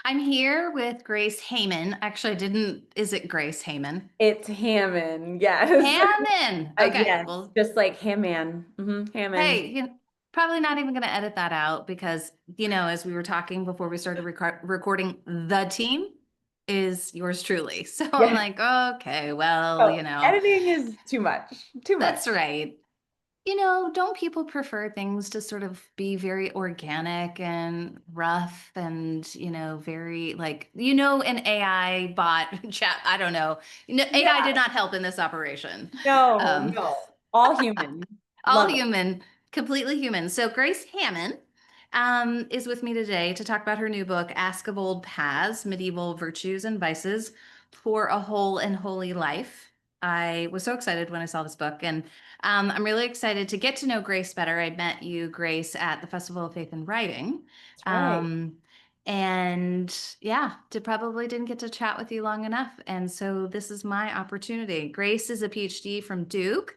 I'm here with Grace Hamman. Actually, I didn't, is it Grace Hamman? It's Hamman, yes. Hamman. Okay. Yes, Well, just like Hamman. Hamman. hey, probably not even going to edit that out because, as we were talking before we started recording, the team is yours truly. So I'm Yeah. like, okay, well, Oh, editing is too much. Too much. that's right. Don't people prefer things to sort of be very organic and rough and, very like, an AI bot chat? I don't know. AI Yeah. did not help in this operation. No, Um, no. All human. all Love it. human, completely human. So Grace Hamman is with me today to talk about her new book, Ask of Old Paths, Medieval Virtues and Vices for a Whole and Holy Life. I was so excited when I saw this book, and I'm really excited to get to know Grace better. I met you, Grace, at the Festival of Faith and Writing. That's right. Um, and yeah, probably didn't get to chat with you long enough. And so this is my opportunity. Grace is a PhD from Duke.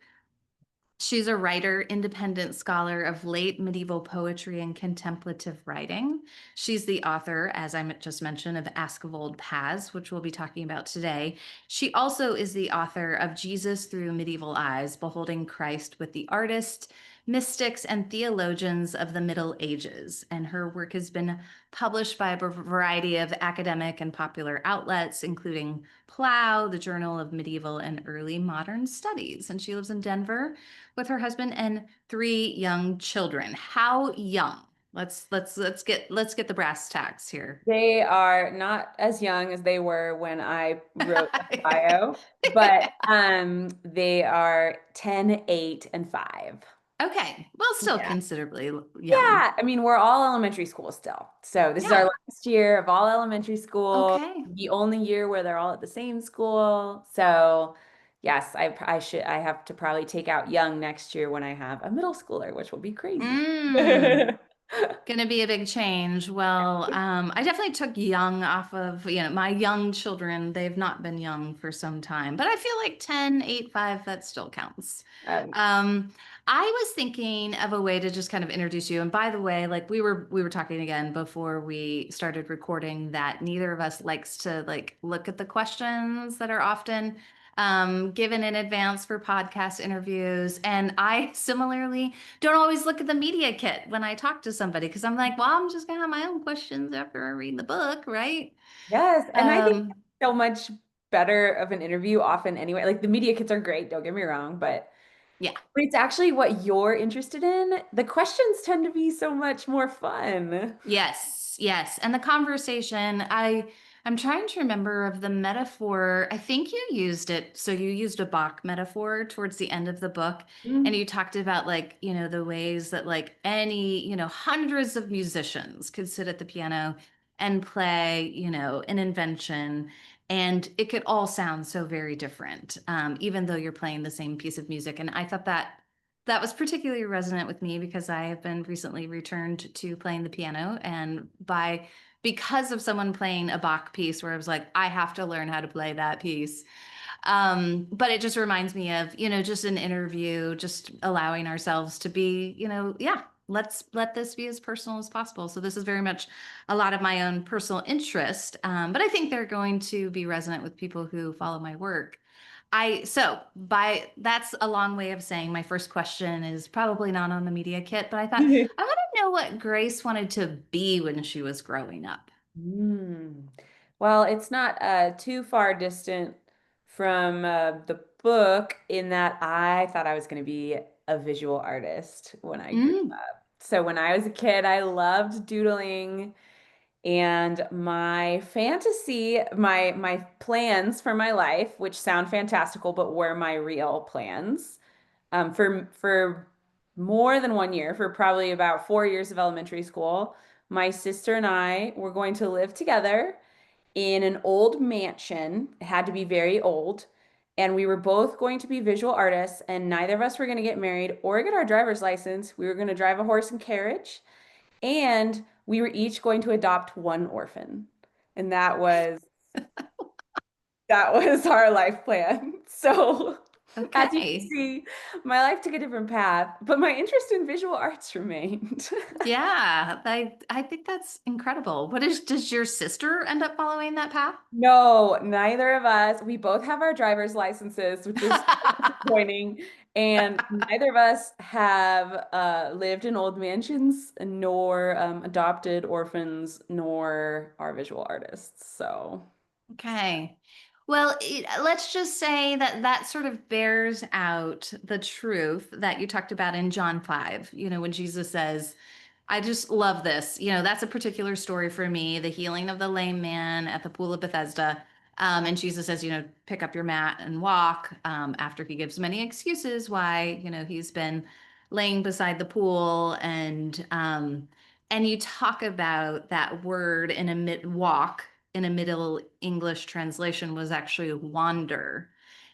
She's a writer, independent scholar of late medieval poetry and contemplative writing. She's the author, as I just mentioned, of Ask of Old Paths, which we'll be talking about today. She also is the author of Jesus Through Medieval Eyes, Beholding Christ with the Artists, Mystics, and Theologians of the Middle Ages. And her work has been published by a variety of academic and popular outlets, including Plough, the Journal of Medieval and Early Modern Studies. And she lives in Denver with her husband and three young children. How young? Let's get the brass tacks here. They are not as young as they were when I wrote the bio, but they are 10, 8, and 5. Okay, well, still Yeah. considerably young. Yeah, I mean, we're all elementary school still. So this is our Yeah. last year of all elementary school, Okay. the only year where they're all at the same school. So yes, I have to probably take out young next year when I have a middle schooler, which will be crazy. Mm. Gonna be a big change. Well, I definitely took young off of, my young children. They've not been young for some time, but I feel like 10, 8, 5, that still counts. Um, Um, I was thinking of a way to just kind of introduce you. And by the way, like we were talking again before we started recording that neither of us likes to like look at the questions that are often given in advance for podcast interviews. And I similarly don't always look at the media kit when I talk to somebody because I'm like, well, I'm just gonna have my own questions after I read the book, right? yes, and I think Um, so much better of an interview often anyway. Like the media kits are great, don't get me wrong, yeah. but it's actually what you're interested in. The questions tend to be so much more fun. Yes, yes. And the conversation, I'm trying to remember of the metaphor. I think you used it. So you used a Bach metaphor towards the end of the book, and you talked about like, the ways that like any, hundreds of musicians could sit at the piano and play, an invention, and it could all sound so very different, even though you're playing the same piece of music. And I thought that was particularly resonant with me because I have been recently returned to playing the piano, and because of someone playing a Bach piece where I was like, I have to learn how to play that piece. But it just reminds me of, just an interview, just allowing ourselves to be, yeah, let's let this be as personal as possible. So this is very much a lot of my own personal interest, but I think they're going to be resonant with people who follow my work. That's a long way of saying my first question is probably not on the media kit, but I thought I want to know what Grace wanted to be when she was growing up. Mm. Well, it's not too far distant from the book in that I thought I was going to be a visual artist when I grew Mm, up. So when I was a kid, I loved doodling, and my fantasy, my plans for my life, which sound fantastical but were my real plans, for more than 1 year, for probably about 4 years of elementary school, my sister and I were going to live together in an old mansion. It had to be very old. And we were both going to be visual artists, and neither of us were going to get married or get our driver's license. We were going to drive a horse and carriage, and we were each going to adopt one orphan. And that was our life plan. So As you can Okay. see, my life took a different path, but my interest in visual arts remained. Yeah, I think that's incredible. Does your sister end up following that path? No, neither of us. We both have our driver's licenses, which is disappointing. And neither of us have lived in old mansions, nor adopted orphans, nor are visual artists. So, Okay. Well, let's just say that that sort of bears out the truth that you talked about in John 5, when Jesus says, I just love this. That's a particular story for me, the healing of the lame man at the pool of Bethesda. And Jesus says, pick up your mat and walk, after he gives many excuses why, he's been laying beside the pool. And you talk about that word in a mid walk in a Middle English translation was actually wander.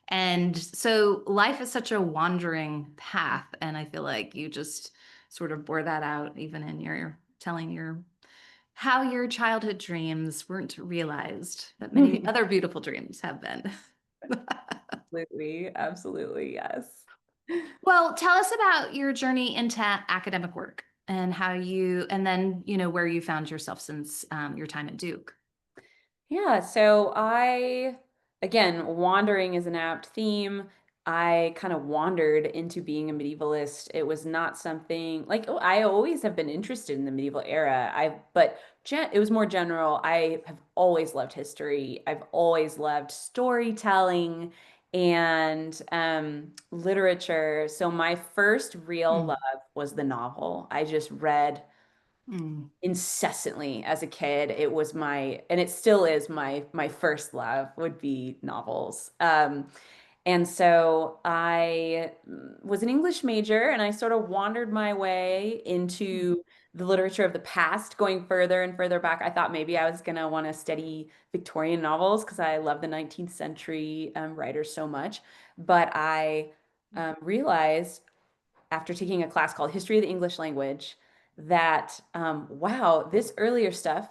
And so life is such a wandering path. And I feel like you just sort of bore that out even in your telling your how your childhood dreams weren't realized, but many other beautiful dreams have been. absolutely, absolutely, yes. Well, tell us about your journey into academic work and and then, where you found yourself since your time at Duke. Yeah, so again, wandering is an apt theme. I kind of wandered into being a medievalist. It was not something like, oh, I always have been interested in the medieval era. But it was more general. I have always loved history. I've always loved storytelling and literature. So my first real Mm, love was the novel. I just read mm, incessantly as a kid. It was and it still is my first love would be novels. And so I was an English major and I sort of wandered my way mm, into the literature of the past, going further and further back. I thought maybe I was going to want to study Victorian novels because I love the 19th century writers so much. But I realized after taking a class called History of the English Language that, wow, this earlier stuff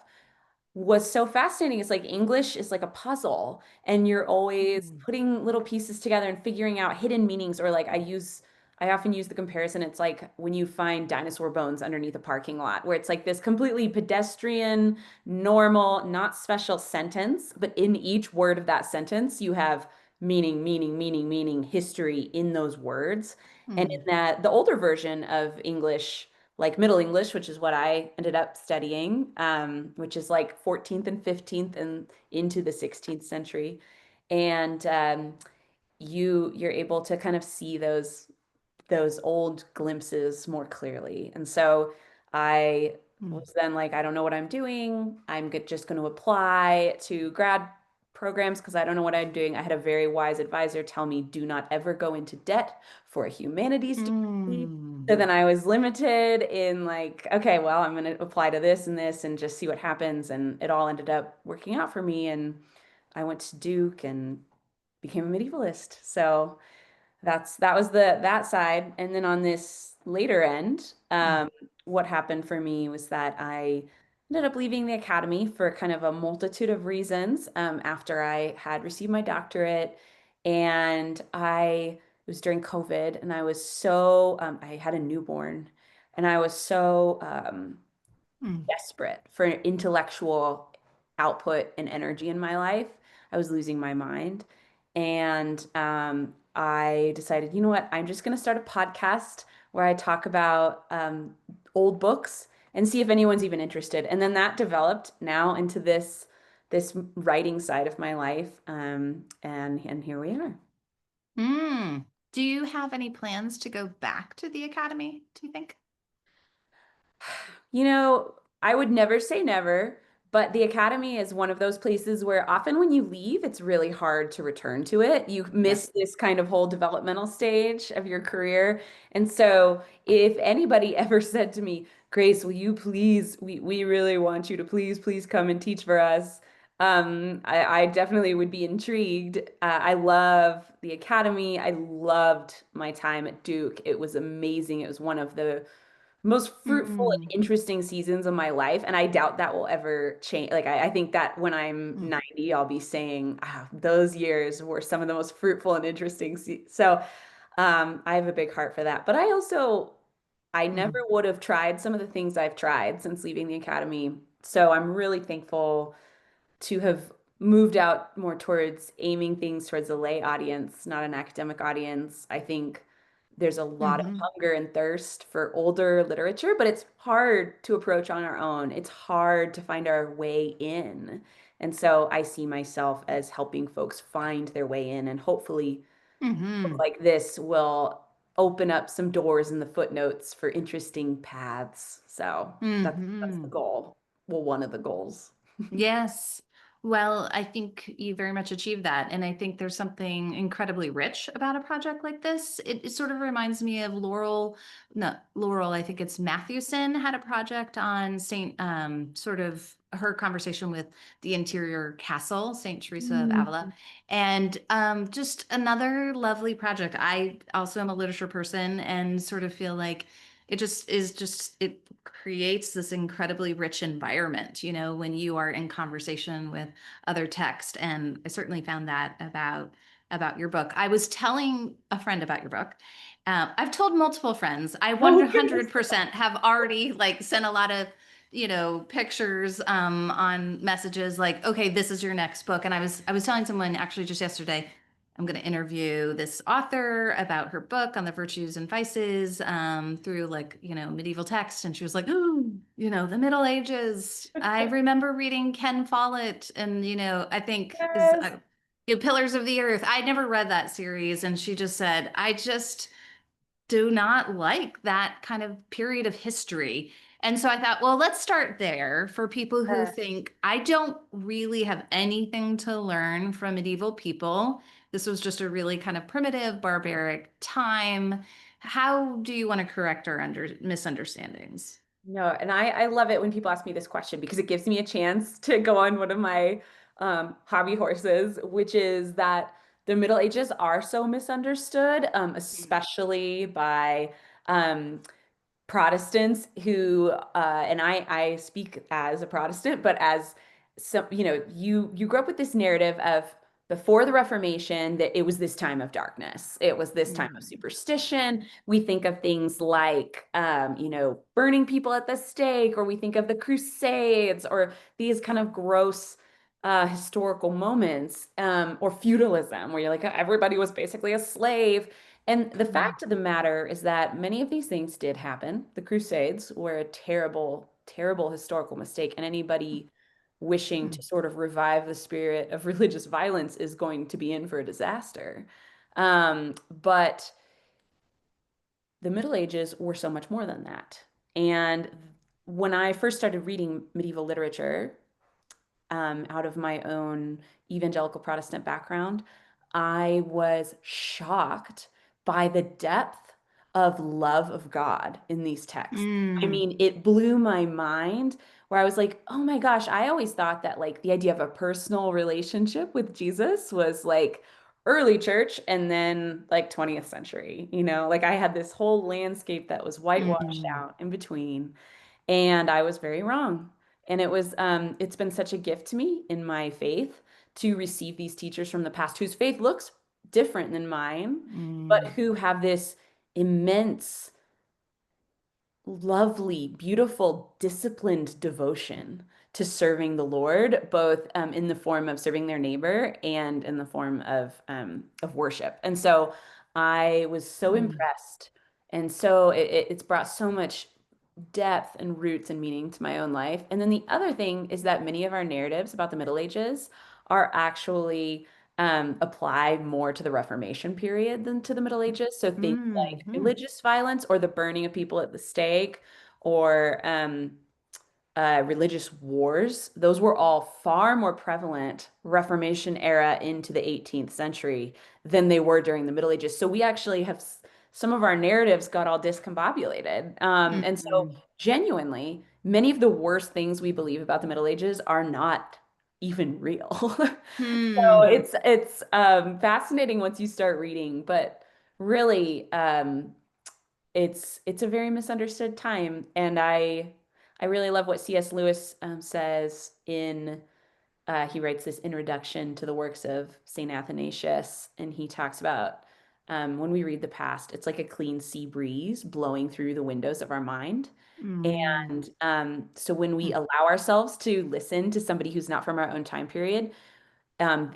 was so fascinating. It's like English is like a puzzle, and you're always mm, putting little pieces together and figuring out hidden meanings. Or like I often use the comparison. It's like when you find dinosaur bones underneath a parking lot, where it's like this completely pedestrian, normal, not special sentence, but in each word of that sentence, you have meaning, meaning, meaning, meaning, history in those words. And in mm, that, the older version of English, like Middle English, which is what I ended up studying, which is like 14th and 15th and into the 16th century. And you're able to kind of see those old glimpses more clearly. And so I mm, was then like, I don't know what I'm doing. Just going to apply to grad programs because I don't know what I'm doing. I had a very wise advisor tell me, do not ever go into debt for a humanities degree. So mm, then I was limited in like, okay, well, I'm going to apply to this and just see what happens. And it all ended up working out for me. And I went to Duke and became a medievalist. So that was that side. And then on this later end, mm, what happened for me was that I ended up leaving the academy for kind of a multitude of reasons, after I had received my doctorate. And it was during COVID, and I was so, I had a newborn, and I was so mm, desperate for intellectual output and energy in my life. I was losing my mind. And I decided, you know what? I'm just going to start a podcast where I talk about old books and see if anyone's even interested. And then that developed now into this writing side of my life. And here we are. mm. Do you have any plans to go back to the academy, do you think? You know, I would never say never, but the academy is one of those places where often when you leave, it's really hard to return to it. You Yeah. miss this kind of whole developmental stage of your career. And so, if anybody ever said to me, Grace, will you please, we really want you to please come and teach for us. I definitely would be intrigued. I love the academy. I loved my time at Duke. It was amazing. It was one of the most fruitful Mm, and interesting seasons of my life. And I doubt that will ever change. Like, I think that when I'm mm, 90, I'll be saying, ah, those years were some of the most fruitful and interesting. So I have a big heart for that. But I never mm, would have tried some of the things I've tried since leaving the academy. So I'm really thankful to have moved out more towards aiming things towards a lay audience, not an academic audience. I think there's a lot of mhm, hunger and thirst for older literature, but it's hard to approach on our own. It's hard to find our way in. And so I see myself as helping folks find their way in, and hopefully mhm, like this will open up some doors in the footnotes for interesting paths. So that's the mhm. goal. Well, one of the goals. Yes. Well, I think you very much achieved that. And I think there's something incredibly rich about a project like this. It sort of reminds me of Laurel, I think it's Matthewson had a project on Saint, sort of her conversation with the interior castle, Saint Teresa of Avila. Mm. And just another lovely project. I also am a literature person and sort of feel like it creates this incredibly rich environment, when you are in conversation with other text. And I certainly found that about your book. I was telling a friend about your book. I've told multiple friends. I Oh, goodness. 100% have already like sent a lot of pictures on messages like, okay, this is your next book. And I was telling someone actually just yesterday, I'm going to interview this author about her book on the virtues and vices through like, medieval text. And she was like, ooh, the Middle Ages. I remember reading Ken Follett and, I think is Yes. Pillars of the Earth. I never read that series. And she just said, I just do not like that kind of period of history. And so I thought, well, let's start there for people who think I don't really have anything to learn from medieval people. This was just a really kind of primitive, barbaric time. How do you want to correct our misunderstandings? No, and I love it when people ask me this question because it gives me a chance to go on one of my hobby horses, which is that the Middle Ages are so misunderstood, especially by um, Protestants who, and I speak as a Protestant, but as some, you grew up with this narrative of before the Reformation that it was this time of darkness. It was this time of Mm, superstition. We think of things like, burning people at the stake, or we think of the Crusades, or these kind of gross historical moments, or feudalism, where you're like, everybody was basically a slave. And the mm, fact of the matter is that many of these things did happen. The Crusades were a terrible, terrible historical mistake, and anybody wishing mm, to sort of revive the spirit of religious violence is going to be in for a disaster. But the Middle Ages were so much more than that. And when I first started reading medieval literature, out of my own evangelical Protestant background, I was shocked by the depth of love of God in these texts. I mm, mean, it blew my mind where I was like, oh my gosh, I always thought that like the idea of a personal relationship with Jesus was like early church and then like 20th century, like I had this whole landscape that was whitewashed mm, out in between. And I was very wrong. And it's been such a gift to me in my faith to receive these teachers from the past whose faith looks different than mine, but mm, who have this immense, lovely, beautiful, disciplined devotion to serving the Lord, both in the form of serving their neighbor and in the form of worship. And so I was so mm, impressed. And so it's brought so much depth and roots and meaning to my own life. And then the other thing is that many of our narratives about the Middle Ages are actually applied more to the Reformation period than to the Middle Ages. So things mm, like mm, religious violence or the burning of people at the stake or religious wars, those were all far more prevalent Reformation era into the 18th century than they were during the Middle Ages. So we actually have some of our narratives got all discombobulated. And so mm, genuinely, many of the worst things we believe about the Middle Ages are not even real. So mm, it's fascinating once you start reading, but really it's a very misunderstood time, and I really love what C.S. Lewis says in he writes this introduction to the works of Saint Athanasius, and he talks about when we read the past, it's like a clean sea breeze blowing through the windows of our mind. Mm. And so when we allow ourselves to listen to somebody who's not from our own time period,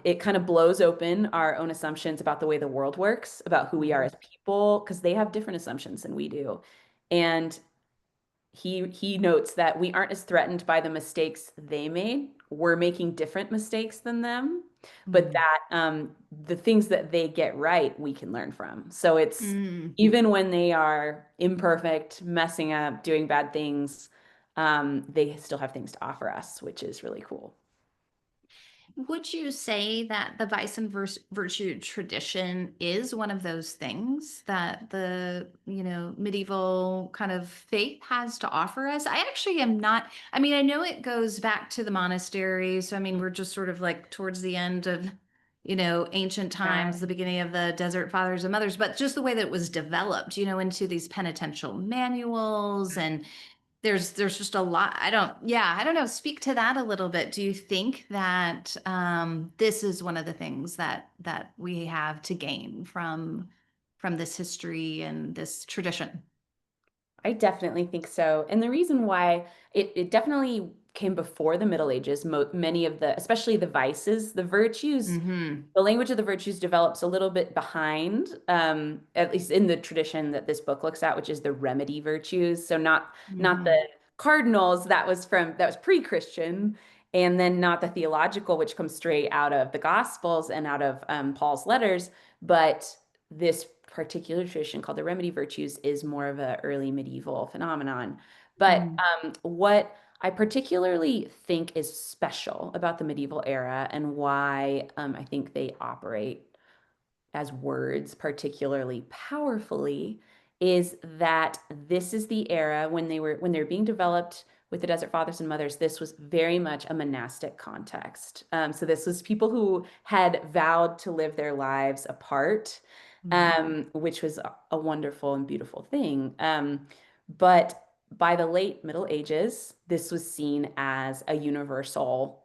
it kind of blows open our own assumptions about the way the world works, about who we are Mm. as people, because they have different assumptions than we do. And he notes that we aren't as threatened by the mistakes they made. We're making different mistakes than them, but Mm. that the things that they get right, we can learn from. So it's Mm. even when they are imperfect, messing up, doing bad things, they still have things to offer us, which is really cool. Would you say that the vice and virtue tradition is one of those things that the, medieval kind of faith has to offer us? I actually am not, I mean, I know it goes back to the monastery. So, I mean, we're just sort of like towards the end of, ancient Yeah. times, the beginning of the Desert Fathers and Mothers, but just the way that it was developed, into these penitential manuals and there's just a lot. I don't know. Speak to that a little bit. Do you think that this is one of the things that we have to gain from this history and this tradition? I definitely think so. And the reason why it definitely came before the Middle Ages, many of the, especially the vices, the virtues, Mm-hmm. the language of the virtues develops a little bit behind, at least in the tradition that this book looks at, which is the remedy virtues. So not the Mm-hmm. cardinals that was pre-Christian, and then not the theological, which comes straight out of the Gospels and out of Paul's letters, but this particular tradition called the remedy virtues is more of an early medieval phenomenon. But what I particularly think is special about the medieval era and why I think they operate as words particularly powerfully is that this is the era when they were being developed with the Desert Fathers and Mothers. This was very much a monastic context. So this was people who had vowed to live their lives apart, Mm-hmm. which was a wonderful and beautiful thing. But by the late Middle Ages, this was seen as a universal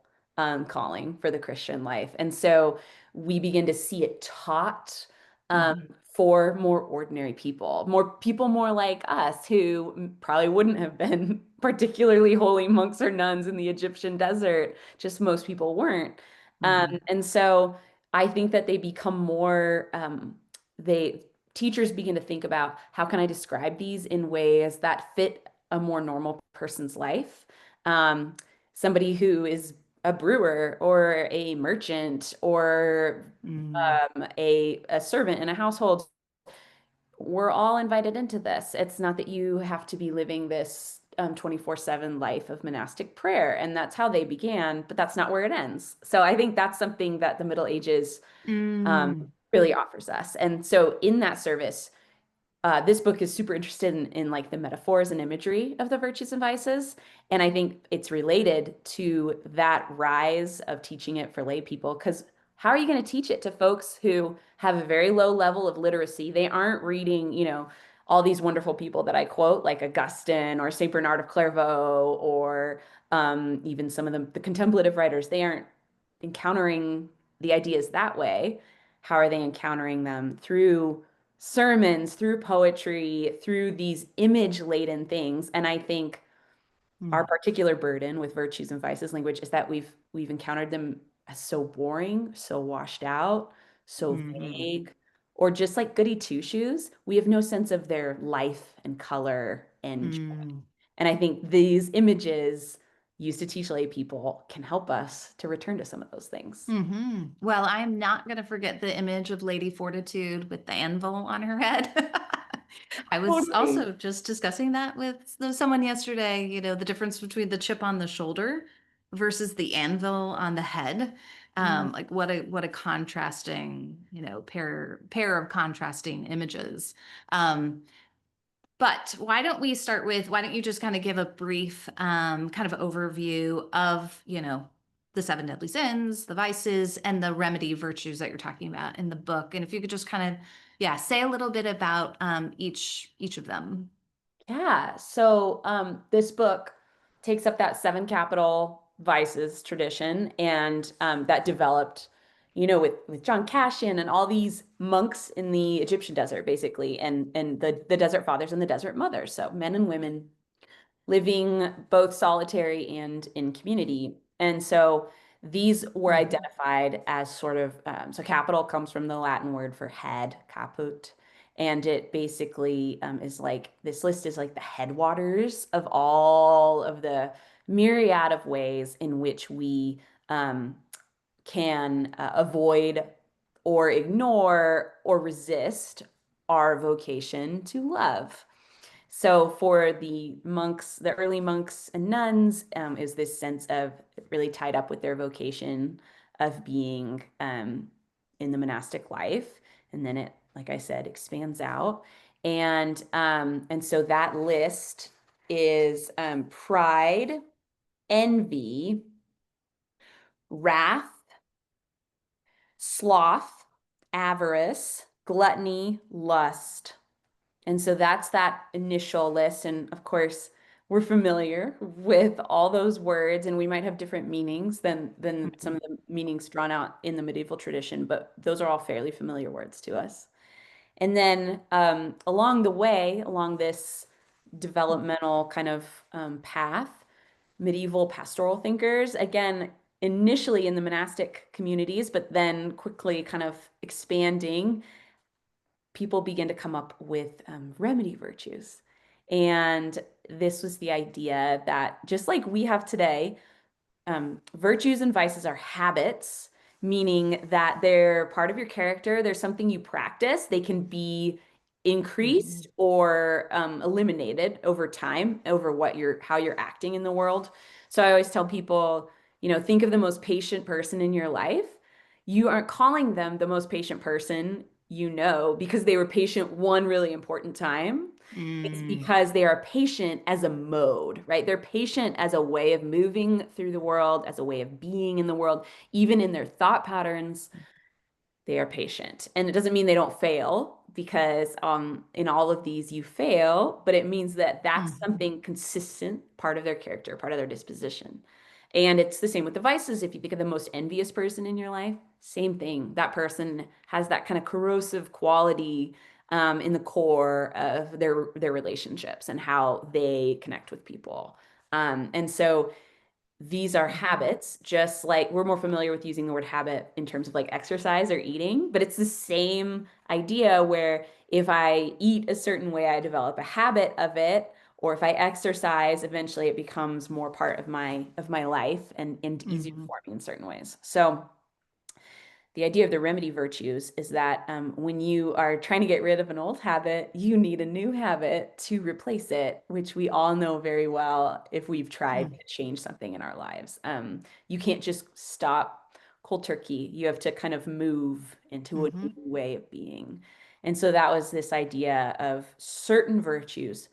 calling for the Christian life. And so we begin to see it taught Mm-hmm. for more ordinary people, more people more like us who probably wouldn't have been particularly holy monks or nuns in the Egyptian desert. Just most people weren't. Mm-hmm. And so I think that they become more, they teachers begin to think about how can I describe these in ways that fit a more normal person's life. Um, Somebody who is a brewer or a merchant or a servant in a household, we're all invited into this. It's not that you have to be living this 24/7 life of monastic prayer. And that's how they began, but that's not where it ends. So I think that's something that the Middle Ages Mm-hmm. really offers us. And so in that service, this book is super interested in like the metaphors and imagery of the virtues and vices. And I think it's related to that rise of teaching it for lay people. Because how are you going to teach it to folks who have a very low level of literacy? They aren't reading, all these wonderful people that I quote, like Augustine or St. Bernard of Clairvaux, or even some of the contemplative writers. They aren't encountering the ideas that way. How are they encountering them? Through sermons, through poetry, through these image laden things. And I think our particular burden with virtues and vices language is that we've encountered them as so boring, so washed out, so Mm-hmm. vague, or just like goody two shoes. We have no sense of their life and color and joy. Mm-hmm. And I think these images used to teach lay people can help us to return to some of those things. Well, I'm not going to forget the image of Lady Fortitude with the anvil on her head. I was Totally. also just discussing that with someone yesterday, the difference between the chip on the shoulder versus the anvil on the head. Mm. Like what a contrasting, pair of contrasting images. Um, but why don't you just kind of give a brief kind of overview of, the seven deadly sins, the vices, and the remedy virtues that you're talking about in the book. And if you could just kind of Yeah, say a little bit about each of them. Yeah. So this book takes up that seven capital vices tradition, and that developed, with John Cassian and all these monks in the Egyptian desert, basically, and the desert fathers and the desert mothers. So men and women living both solitary and in community. And so these were Mhm. identified as sort of, so capital comes from the Latin word for head, caput. And it basically is like, this list is like the headwaters of all of the myriad of ways in which we um, can avoid or ignore or resist our vocation to love. So for the monks, the early monks and nuns, is this sense of really tied up with their vocation of being in the monastic life, and then it, like I said, expands out, and so that list is pride, envy, wrath, sloth, avarice, gluttony, lust. And so that's that initial list. And of course, we're familiar with all those words, and we might have different meanings than some Mhm. of the meanings drawn out in the medieval tradition, but those are all fairly familiar words to us. And then along the way, along this developmental kind of path, medieval pastoral thinkers, again, initially in the monastic communities, but then quickly kind of expanding, people begin to come up with remedy virtues. And this was the idea that just like we have today, virtues and vices are habits, meaning that they're part of your character. There's something you practice. They can be increased Mhm. or eliminated over time, over how you're acting in the world. So I always tell people, think of the most patient person in your life. You aren't calling them the most patient person because they were patient one really important time. It's Mm. because they are patient as a mode, right? They're patient as a way of moving through the world, as a way of being in the world, even in their thought patterns. They are patient. And it doesn't mean they don't fail because in all of these you fail, but it means that that's Mhm. something consistent, part of their character, part of their disposition. And it's the same with the vices. If you think of the most envious person in your life, same thing. That person has that kind of corrosive quality in the core of their relationships and how they connect with people. And so these are habits, just like we're more familiar with using the word habit in terms of like exercise or eating, but it's the same idea where if I eat a certain way, I develop a habit of it, or if I exercise, eventually it becomes more part of my life and easier Mhm. for me in certain ways. So the idea of the remedy virtues is that when you are trying to get rid of an old habit, you need a new habit to replace it, which we all know very well if we've tried Mm. to change something in our lives. You can't just stop cold turkey. You have to kind of move into a new Mhm. way of being. And so that was this idea of certain virtues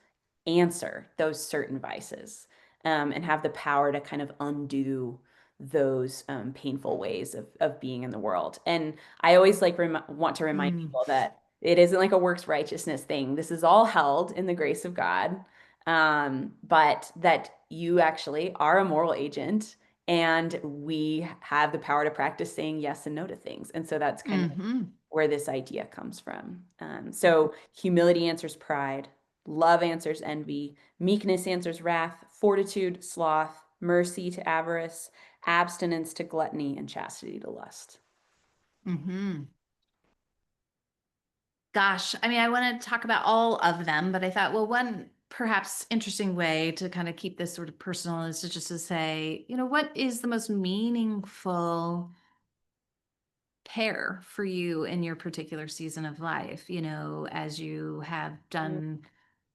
answer those certain vices, and have the power to kind of undo those painful ways of being in the world. And I always like want to remind Mm. people that it isn't like a works righteousness thing. This is all held in the grace of God, but that you actually are a moral agent, and we have the power to practice saying yes and no to things. And so that's kind of Mhm. where this idea comes from. So humility answers pride, love answers envy, meekness answers wrath, fortitude, sloth, mercy to avarice, abstinence to gluttony, and chastity to lust. Mhm. Gosh, I mean, I want to talk about all of them, but I thought, well, one perhaps interesting way to kind of keep this sort of personal is to just to say, what is the most meaningful pair for you in your particular season of life, as you have done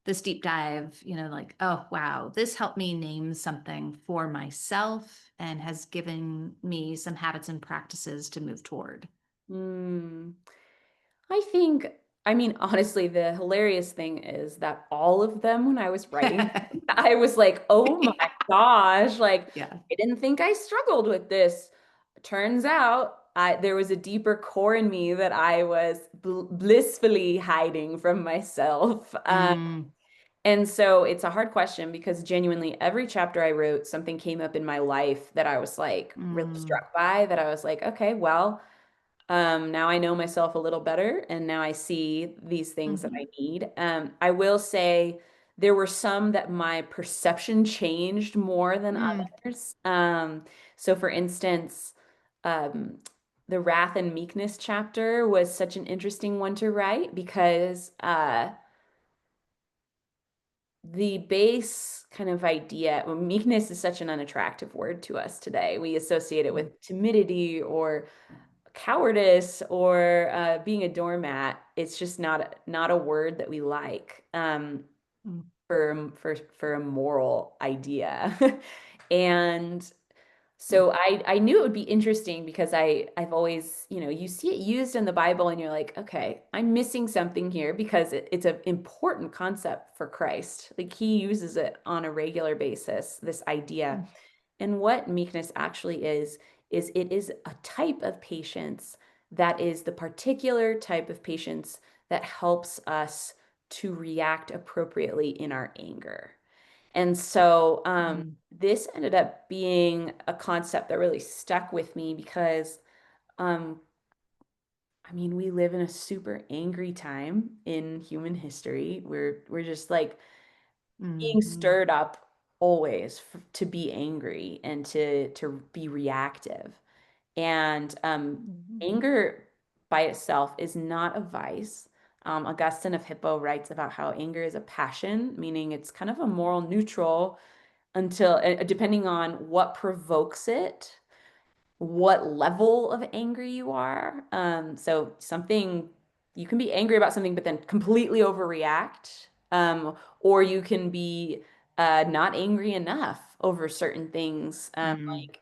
this deep dive, like, oh, wow, this helped me name something for myself and has given me some habits and practices to move toward. Mm. I think, I mean, honestly, the hilarious thing is that all of them, when I was writing, I was like, oh my Yeah. gosh, like, Yeah. I didn't think I struggled with this. Turns out there was a deeper core in me that I was blissfully hiding from myself. Mm, And so it's a hard question because genuinely every chapter I wrote, something came up in my life that I was like really mm, struck by, that I was like, okay, well, now I know myself a little better, and now I see these things that I mhm, need. I will say there were some that my perception changed more than mm, others. So for instance, um, the wrath and meekness chapter was such an interesting one to write because the base kind of idea, well, meekness is such an unattractive word to us today. We associate it mm, with timidity or cowardice or being a doormat. It's just not a word that we like mm, for a moral idea. And mm, so I knew it would be interesting because I've always, you see it used in the Bible and you're like, okay, I'm missing something here because it's an important concept for Christ. Like he uses it on a regular basis, this idea. mm, And what meekness actually is it is a type of patience that is the particular type of patience that helps us to react appropriately in our anger. And so mm, this ended up being a concept that really stuck with me because, um, I mean, we live in a super angry time in human history. We're just like being mhm, stirred up always to be angry and to be reactive. And mhm, anger by itself is not a vice. Augustine of Hippo writes about how anger is a passion, meaning it's kind of a moral neutral until, depending on what provokes it, what level of angry you are. So something you can be angry about something, but then completely overreact, or you can be not angry enough over certain things, mm, like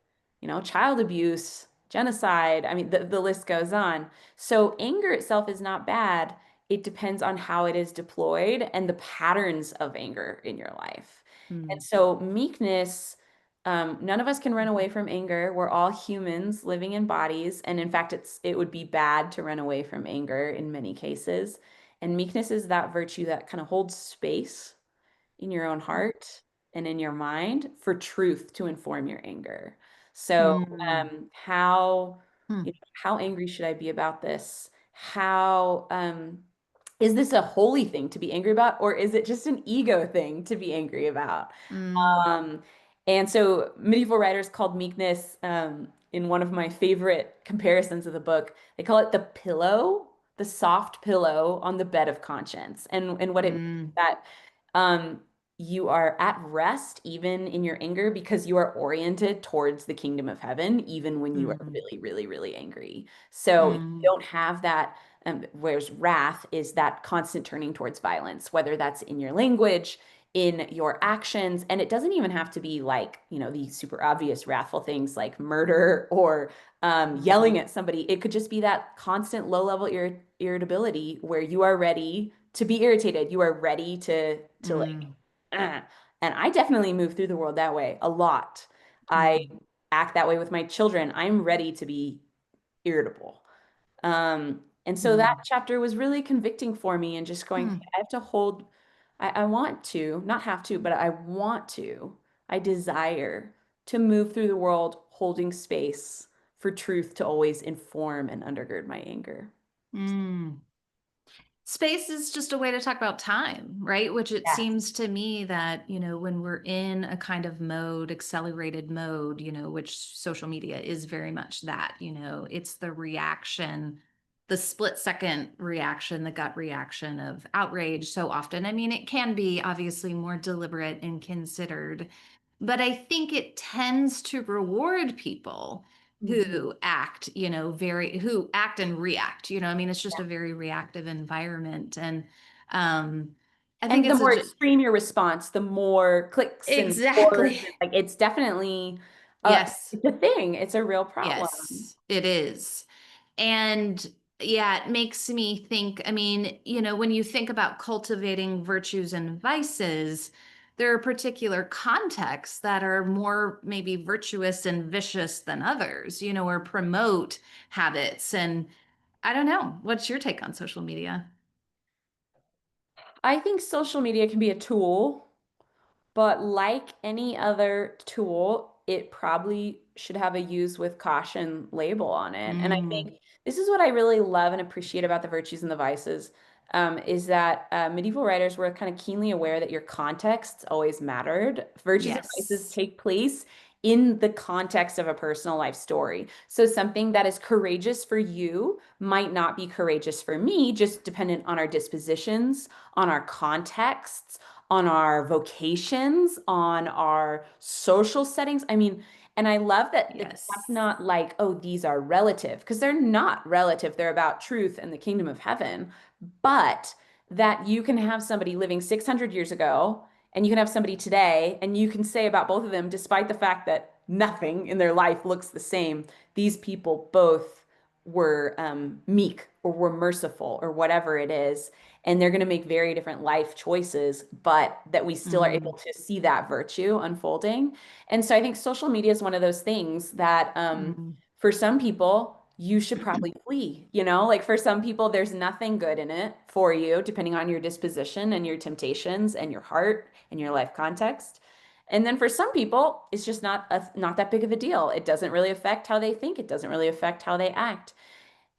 child abuse, genocide. I mean, the list goes on. So anger itself is not bad. It depends on how it is deployed and the patterns of anger in your life. And mm, so meekness none of us can run mhm, away from anger. We're all humans living in bodies, and in fact, it would be bad to run away from anger in many cases. And meekness is that virtue that kind of holds space in your own heart and in your mind for truth to inform your anger. So, mm, how mm, how angry should I be about this? How is this a holy thing to be angry about, or is it just an ego thing to be angry about? mm, Um, and so medieval writers called meekness, in one of my favorite comparisons of the book, they call it the pillow, the soft pillow on the bed of conscience. And what it means is mm, that um, you are at rest even in your anger because you are oriented towards the kingdom of heaven, even when you are mm, really, really, really angry. So you mm, don't have that. Whereas wrath is that constant turning towards violence, whether that's in your language, in your actions. And it doesn't even have to be like, these super obvious wrathful things like murder or yelling mm, at somebody. It could just be that constant low level irritability where you are ready to be irritated. You are ready to like, mm, uh. And I definitely move through the world that way a lot. I mm, act that way with my children. I'm ready to be irritable. And so that mm, chapter was really convicting for me and just going, mm, "Okay, I have to hold, I want to, not have to, but I want to, I desire to move through the world holding space for truth to always inform and undergird my anger." mm. Space is just a way to talk about time, right? Which it Yes. seems to me that, when we're in a kind of mode, accelerated mode, which social media is very much that, it's the reaction, the split second reaction, the gut reaction of outrage so often. I mean, it can be obviously more deliberate and considered, but I think it tends to reward people Mhm. who act, who act and react, I mean, it's just a very reactive environment. And um, I think And the it's more extreme your response, the more clicks and scores. exactly. And, like it's definitely Yes. it's a thing. It's a real problem. Yes, it is. And yeah, it makes me think, I mean, when you think about cultivating virtues and vices, there are particular contexts that are more maybe virtuous and vicious than others, or promote habits. And I don't know. What's your take on social media? I think social media can be a tool. But like any other tool, it probably should have a use with caution label on it. And I Mm, think this is what I really love and appreciate about the virtues and the vices, is that medieval writers were kind of keenly aware that your context always mattered. Virtues and vices yes. take place in the context of a personal life story. So something that is courageous for you might not be courageous for me, just dependent on our dispositions, on our contexts, on our vocations, on our social settings. I mean, and I love that that's Yes. not like, oh, these are relative, because they're not relative. They're about truth and the kingdom of heaven. But that you can have somebody living 600 years ago and you can have somebody today, and you can say about both of them, despite the fact that nothing in their life looks the same, these people both were meek or were merciful or whatever it is, and they're going to make very different life choices, but that we still are able Mm, to see that virtue unfolding. And so I think social media is one of those things that mm, for some people, you should probably flee. Like for some people, there's nothing good in it for you, depending on your disposition and your temptations and your heart and your life context. And then for some people, it's just not that big of a deal. It doesn't really affect how they think. It doesn't really affect how they act.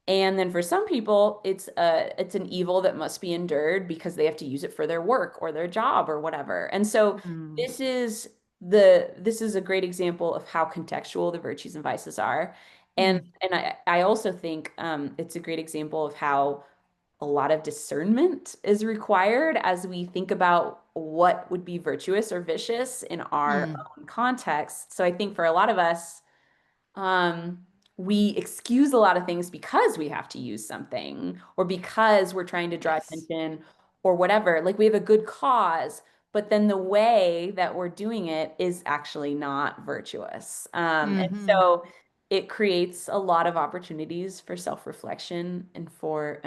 And then for some people, it's an evil that must be endured because they have to use it for their work or their job or whatever. And so mm, this is a great example of how contextual the virtues and vices are. And mm, and I also think it's a great example of how a lot of discernment is required as we think about what would be virtuous or vicious in our mm. own context. So I think for a lot of us, um, we excuse a lot of things because we have to use something or because we're trying to draw Yes. attention or whatever. Like we have a good cause, but then the way that we're doing it is actually not virtuous. And Hmm. so it creates a lot of opportunities for self-reflection and for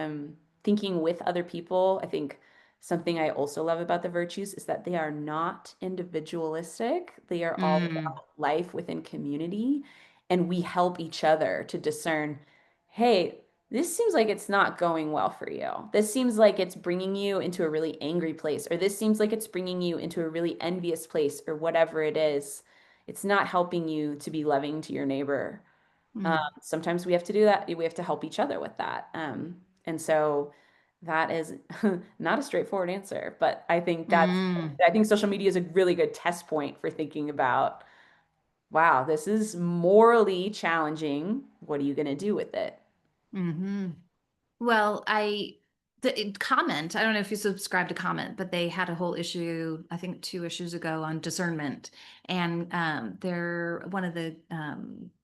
thinking with other people. I think something I also love about the virtues is that they are not individualistic. They are all Mm, about life within community, and we help each other to discern, hey, this seems like it's not going well for you. This seems like it's bringing you into a really angry place, or this seems like it's bringing you into a really envious place, or whatever it is. It's not helping you to be loving to your neighbor. mm, Sometimes we have to do that. We have to help each other with that. And so that is not a straightforward answer, but mm, I think social media is a really good test point for thinking about, wow, this is morally challenging. What are you going to do with it? hmm. Well, comment. I don't know if you subscribe to comment, but they had a whole issue, I think 2 issues ago, on discernment. And they're one of the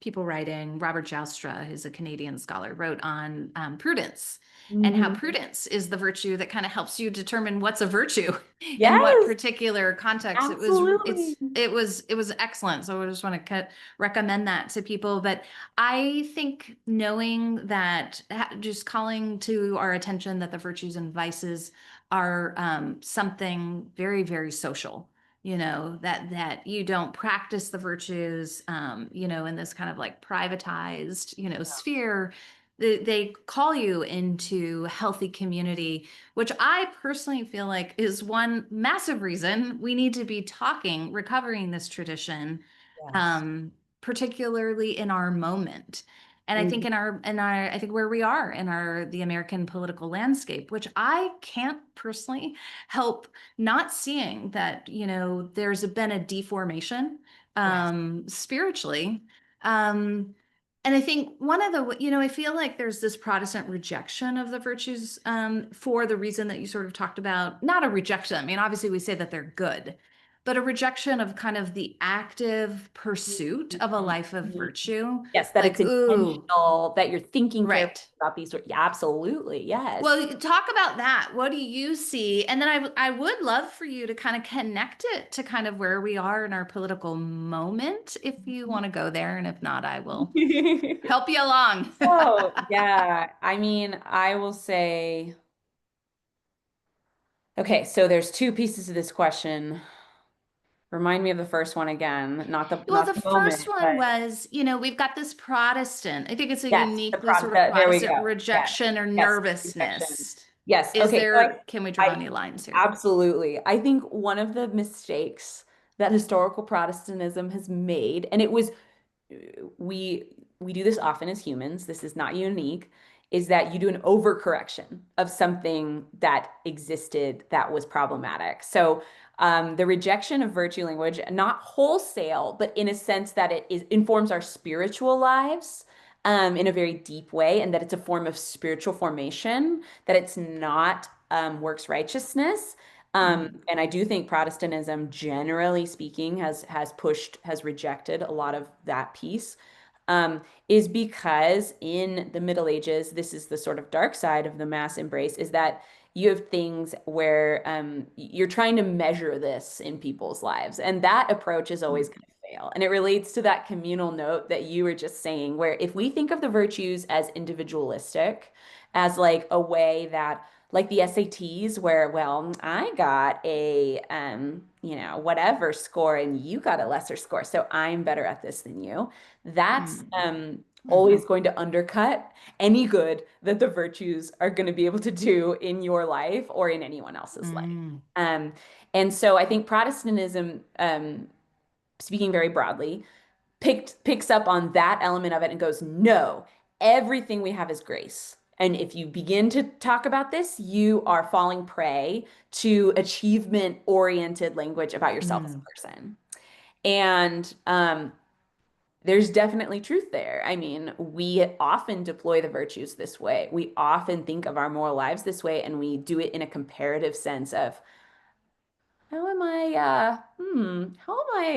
people writing, Robert Joustra, who's a Canadian scholar, wrote on prudence and how Mhm. prudence is the virtue that kind of helps you determine what's a virtue in what Yes, particular context. absolutely. It was excellent. So I just want to recommend that to people. But I think knowing that, just calling to our attention that the virtues and vices are something very, very social. That you don't practice the virtues, in this kind of like privatized, sphere. They call you into healthy community, which I personally feel like is one massive reason we need to be talking, recovering this tradition, Yes. um, particularly in our moment. And I think Mhm. I think where we are in the American political landscape, which I can't personally help not seeing that, there's been a deformation Yes. spiritually. Um, and I think one of I feel like there's this Protestant rejection of the virtues for the reason that you sort of talked about. Not a rejection. I mean, obviously we say that they're good, but a rejection of kind of the active pursuit of a life of Mhm. virtue. Yes, that it's Like, ooh, intentional, that you're thinking carefully right. about these. Yeah, absolutely. Yes. Well, talk about that. What do you see? And then I would love for you to kind of connect it to kind of where we are in our political moment, if you want to go there. And if not, I will help you along. Oh, yeah. I mean, I will say, okay, so there's two pieces of this question. Remind me of the first one again. Not the Well, the moment, first one but was, we've got this Protestant. I think it's a yes, uniquely sort of there we Protestant go. Yes, rejection or yes, rejection. nervousness. Yes. Is Okay. there, can we draw I any lines here? absolutely. I think one of the mistakes that historical Protestantism has made, and it was we do this often as humans, this is not unique, is that you do an overcorrection of something that existed that was problematic. So the rejection of virtue language, not wholesale, but in a sense that informs our spiritual lives in a very deep way, and that it's a form of spiritual formation, that it's not works righteousness. Mhm. And I do think Protestantism, generally speaking, has rejected a lot of that piece, is because in the Middle Ages, this is the sort of dark side of the mass embrace, is that you have things where you're trying to measure this in people's lives. And that approach is always going to fail. And it relates to that communal note that you were just saying, where if we think of the virtues as individualistic, as like a way that like the SATs where, well, I got a whatever score and you got a lesser score, so I'm better at this than you. That's Mhm. always going to undercut any good that the virtues are going to be able to do in your life or in anyone else's life. Mhm. Um, and so I think Protestantism, speaking very broadly, picks up on that element of it and goes, no, everything we have is grace. And if you begin to talk about this, you are falling prey to achievement-oriented language about yourself as a Mhm. person. And there's definitely truth there. I mean, we often deploy the virtues this way. We often think of our moral lives this way, and we do it in a comparative sense of how am I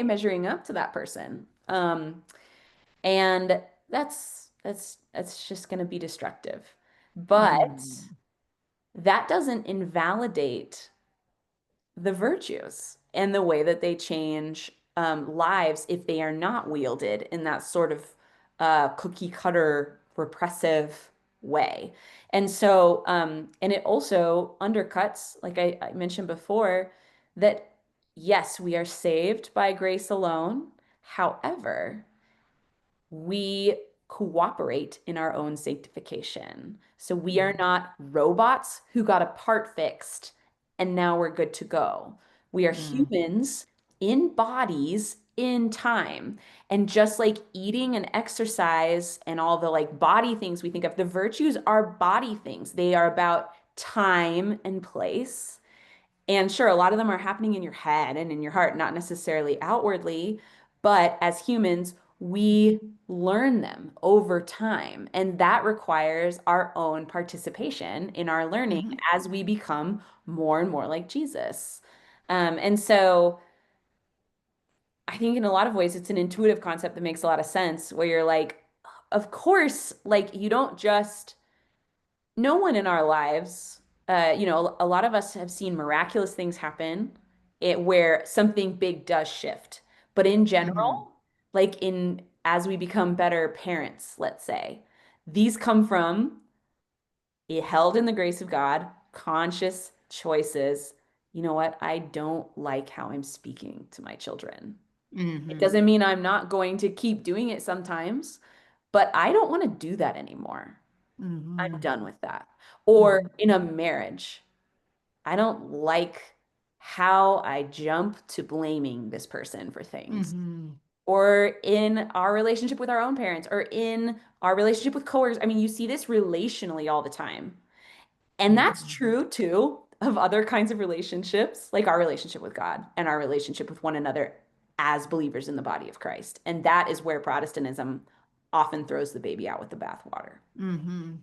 measuring up to that person? And that's just going to be destructive. But Mhm. that doesn't invalidate the virtues and the way that they change lives if they are not wielded in that sort of cookie cutter repressive way. And so, and it also undercuts, like I mentioned before, that yes, we are saved by grace alone. However, we cooperate in our own sanctification. So we are Mhm. not robots who got a part fixed and now we're good to go. We are Mhm. humans in bodies in time. And just like eating and exercise and all the like body things we think of, the virtues are body things. They are about time and place. And sure, a lot of them are happening in your head and in your heart, not necessarily outwardly, but as humans, we learn them over time. And that requires our own participation in our learning Mhm. as we become more and more like Jesus. And so I think in a lot of ways, it's an intuitive concept that makes a lot of sense where you're like, of course, like you don't just no one in our lives, a lot of us have seen miraculous things happen where something big does shift. But in Mhm. general, like in as we become better parents, let's say, these come from held in the grace of God, conscious choices. You know what? I don't like how I'm speaking to my children. It Mhm. doesn't mean I'm not going to keep doing it sometimes, but I don't want to do that anymore. I'm Mhm. done with that. Or Mhm. in a marriage, I don't like how I jump to blaming this person for things. Mhm. Or in our relationship with our own parents, or in our relationship with coworkers. I mean, you see this relationally all the time. And that's Mhm. true too of other kinds of relationships, like our relationship with God and our relationship with one another as believers in the body of Christ. And that is where Protestantism often throws the baby out with the bathwater. Mhm.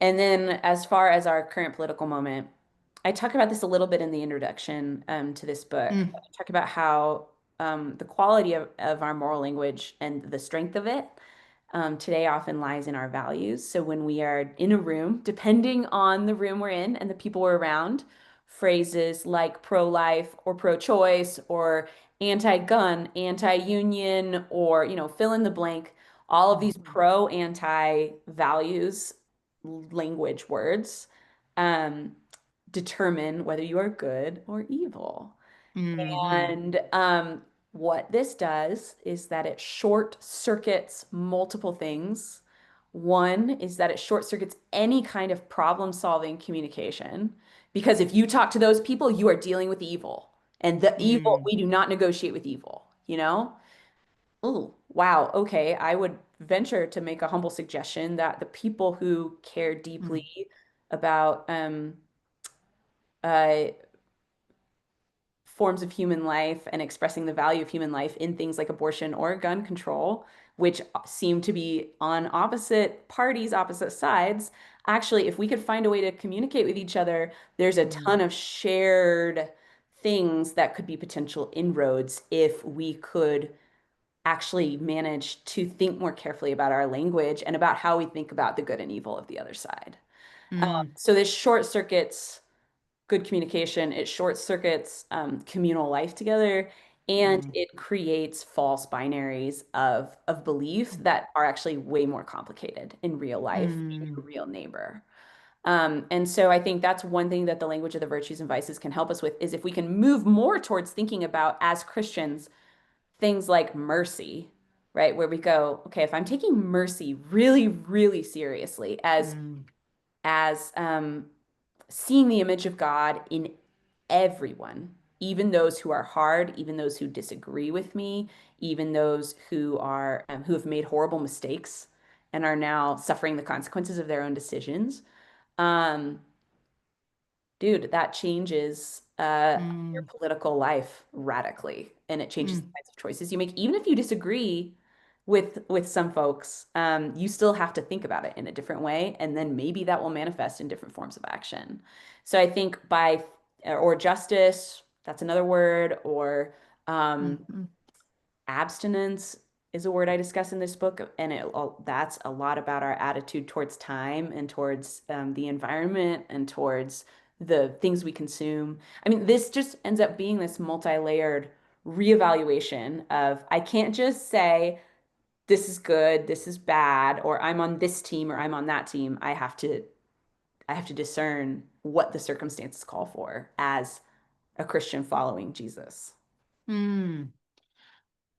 And then, as far as our current political moment, I talk about this a little bit in the introduction to this book. I Mhm. talk about how the quality of our moral language and the strength of it today often lies in our values. So when we are in a room, depending on the room we're in and the people we're around, phrases like pro-life or pro-choice or anti-gun, anti-union, or fill in the blank, all of these Mhm. pro-anti values language words um, determine whether you are good or evil. Mm-hmm. And what this does is that it short circuits multiple things. One is that it short circuits any kind of problem solving communication. Because if you talk to those people, you are dealing with evil. And the evil, Mm, we do not negotiate with evil, you know? Oh, wow. Okay. I would venture to make a humble suggestion that the people who care mm, deeply about uh, forms of human life and expressing the value of human life in things like abortion or gun control, which seem to be on opposite parties, opposite sides. Actually, if we could find a way to communicate with each other, there's a mm, ton of shared things that could be potential inroads if we could actually manage to think more carefully about our language and about how we think about the good and evil of the other side. mm, So this short circuits good communication. It short circuits communal life together, and mm, it creates false binaries of belief that are actually way more complicated in real life, in mm, a real neighbor. And so I think that's one thing that the language of the virtues and vices can help us with is if we can move more towards thinking about as Christians things like mercy, right? Where we go, okay, if I'm taking mercy really, really seriously mm, as seeing the image of God in everyone, even those who are hard, even those who disagree with me, even those who are who have made horrible mistakes and are now suffering the consequences of their own decisions. Um, dude, that changes your mm, political life radically, and it changes the mm, kinds of choices you make. Even if you disagree with some folks, you still have to think about it in a different way, and then maybe that will manifest in different forms of action. So I think by or justice, that's another word, or mm, um, mm, abstinence is a word I discuss in this book, and that's a lot about our attitude towards time and towards the environment and towards the things we consume. I mean, this just ends up being this multi-layered reevaluation of I can't just say this is good, this is bad, or I'm on this team or I'm on that team. I have to discern what the circumstances call for as a Christian following Jesus. mm.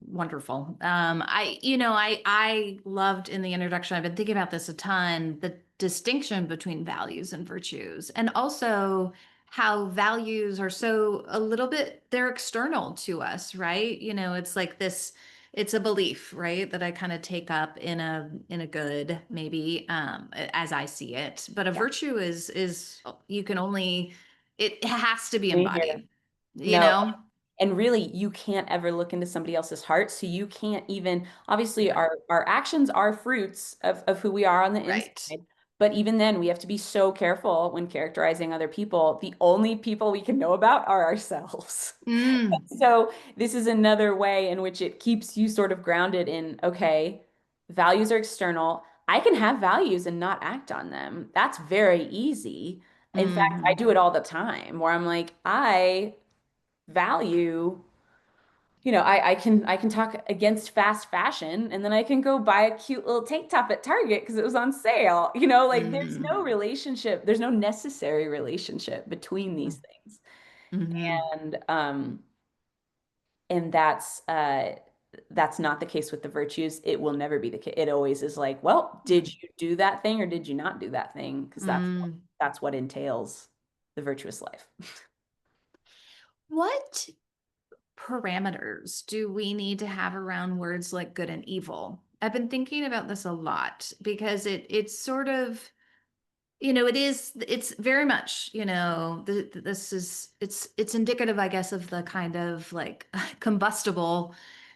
Wonderful. I loved in the introduction, I've been thinking about this a ton, the distinction between values and virtues, and also how values are so a little bit, they're external to us, right? It's like this, it's a belief, right? That I kind of take up in a good, maybe, as I see it. But a Yeah. virtue is you can only, it has to be Me here. embodied, you No, know? and really, you can't ever look into somebody else's heart. So you can't even, obviously, Yeah. our actions are fruits of who we are on the Right. inside. But even then, we have to be so careful when characterizing other people. The only people we can know about are ourselves. Mm. So this is another way in which it keeps you sort of grounded in, okay, values are external. I can have values and not act on them. That's very easy. In fact, I Hmm. do it all the time where I'm like, I value, I can talk against fast fashion and then I can go buy a cute little tank top at Target because it was on sale. Like there's no Hmm. relationship, there's no necessary relationship between these things. Hmm. And that's not the case with the virtues. It will never be the case. It always is like, well, did you do that thing or did you not do that thing? Because Mm. that's what entails the virtuous life. What parameters do we need to have around words like good and evil? I've been thinking about this a lot because it's sort of, it's very much, this is, it's indicative, I guess, of the kind of like combustible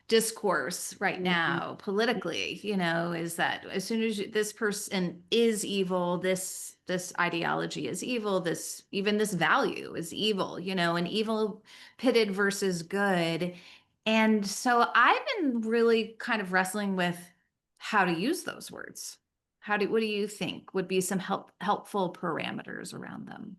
discourse right Mhm. now politically, is that as soon as this person is evil, this ideology is evil, even this value is evil, and evil pitted versus good. And so I've been really kind of wrestling with how to use those words. What do you think would be some helpful parameters around them?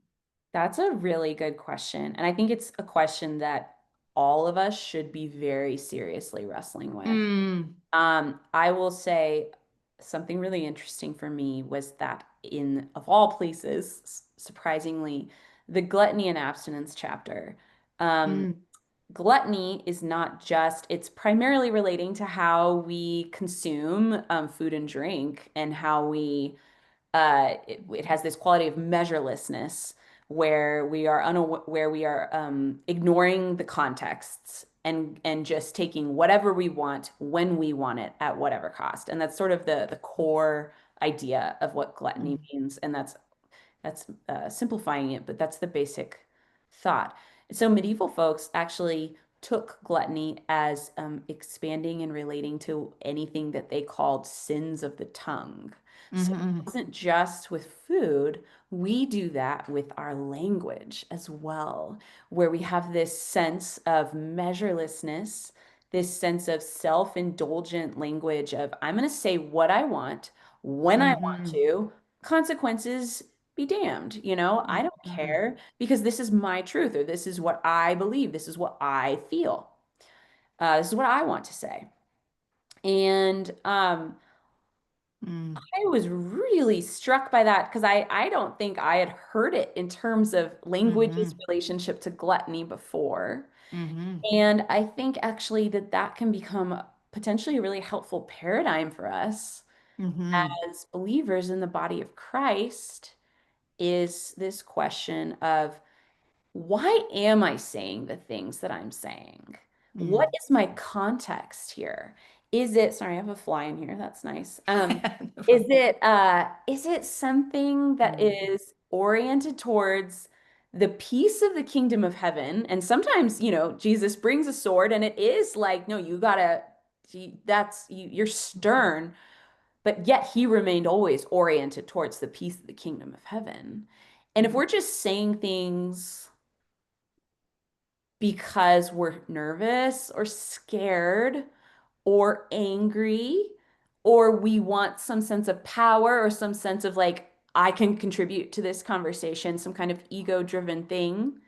That's a really good question. And I think it's a question that all of us should be very seriously wrestling with. Mm, I will say something really interesting for me was that of all places, surprisingly, the gluttony and abstinence chapter, um, mm, gluttony is not just, it's primarily relating to how we consume food and drink and how it has this quality of measurelessness where we are where we are ignoring the contexts and just taking whatever we want when we want it at whatever cost. And that's sort of the core idea of what gluttony Mm, means. And that's simplifying it, but that's the basic thought. So medieval folks actually took gluttony as expanding and relating to anything that they called sins of the tongue. So it mhm, wasn't just with food, we do that with our language as well, where we have this sense of measurelessness, this sense of self-indulgent language of I'm going to say what I want when I want mhm, to, consequences be damned, I mhm, don't mhm, care because this is my truth or this is what I believe, this is what I feel, this is what I want to say. And mm, I was really struck by that because I don't think I had heard it in terms of language's mhm, relationship to gluttony before. mhm, And I think actually that can become potentially a really helpful paradigm for us mhm, as believers in the body of Christ is this question of why am I saying the things that I'm saying? What mm. is my context here? Is it, sorry, I have a fly in here. That's nice. No problem. Is it something that Mm, is oriented towards the peace of the kingdom of heaven? And sometimes, Jesus brings a sword and it is like, no, you gotta, you're stern, but yet he remained always oriented towards the peace of the kingdom of heaven. And if we're just saying things because we're nervous or scared or angry, or we want some sense of power or some sense of like, I can contribute to this conversation, some kind of ego-driven thing,